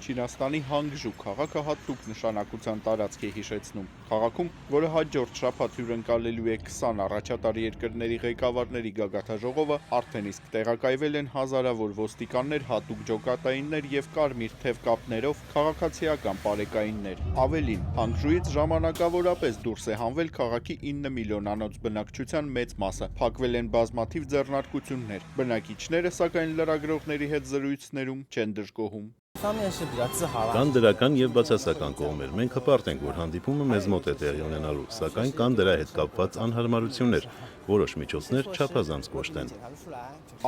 Չինաստանի Հանգժու քաղաքը հատուկ նշանակության տարածք է հիշեցնում։ Քաղաքում, որը հաջորդ շաբաթ հյուրընկալելու է 20 առաջատար երկրների ղեկավարների գագաթաժողովը, արդեն իսկ տեղակայվել են հազարավոր ոստիկաններ, հատուկ ջոկատայիններ եւ կարմիր թև կապներով քաղաքացիական պարեկայիններ։ Ավելին, Հանգժուից ժամանակավորապես դուրս է հանվել քաղաքի 9 միլիոնանոց բնակչության մեծ մասը, փակվել են բազմաթիվ ձեռնարկություններ։ Բնակիչները, սակայն լրագրողների հետ զրույցներում չեն դժգոհում։ Կան դրական եւ բացասական կողմեր։ Մենք հպարտ ենք, որ հանդիպումը մեզ մոտ է տեղի ունենալու, սակայն կան դրա հետ կապված անհարմարություններ, որոշ միջոցներ չափազանց կոշտ են։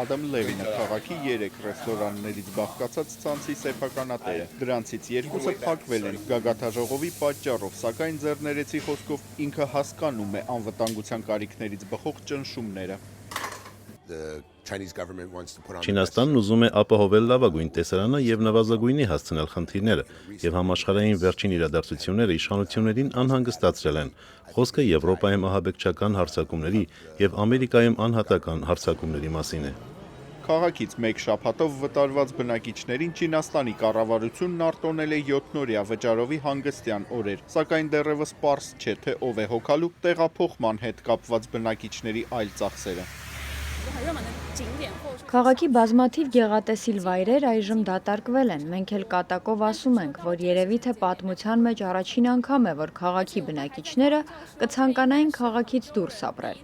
Ադամ Լևինը քաղաքի 3 ռեստորաններից բաղկացած ցանցի սեփականատեր է։ Դրանցից 2-ը փակվել են գագաթաժողովի պատճառով, սակայն ձեռներեցի խոսքով ինքը հասկանում է անվտանգության կարիքներից բխող ճնշումները։ Չինաստանն ուզում է ապահովել լավագույն տեսարանը եւ նվազագույնի հասցնել խնդիրները, եւ համաշխարհային վերջին իրադարձությունները իշխանություններին անհանգստացրել են։ Խոսքը Եվրոպայում ահաբեկչական հարձակումների եւ Ամերիկայում անհատական հարձակումների մասին է։ Քաղաքից մեկ շաբաթով վտարված բնակիչներին Չինաստանի կառավարությունն արտոնել է 7-օրյա վճարովի հանգստյան օրեր, սակայն դեռևս պարզ չէ, թե ով է հոգալու տեղափոխման հետ կապված բնակիչների այլ ծախսերը։ Քաղաքի բազմաթիվ գեղատեսիլ վայրեր այժմ դատարկվել են։ Մենք էլ կատակով ասում ենք, որ երևի թե պատմության մեջ առաջին անգամ է, որ քաղաքի բնակիչները կցանկանային քաղաքից դուրս ապրել։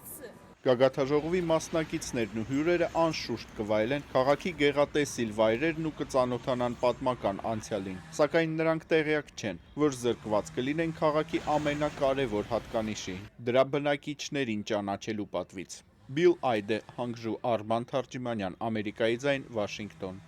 Գագաթաժողովի մասնակիցներն ու հյուրերը անշուշտ կվայելեն քաղաքի գեղատեսիլ վայրերն ու կծանոթանան պատմական անցյալին, սակայն նրանք տեղյակ չեն, որ զրկված կլինեն քաղաքի ամենակարևոր հատկանիշի՝ դրա բնակիչներին ճանաչելու պատվից։ Բիլ Այդե, Հանգժու, Արման Թարջիմանյան, Ամերիկայի ձայն, Վաշինգտոն։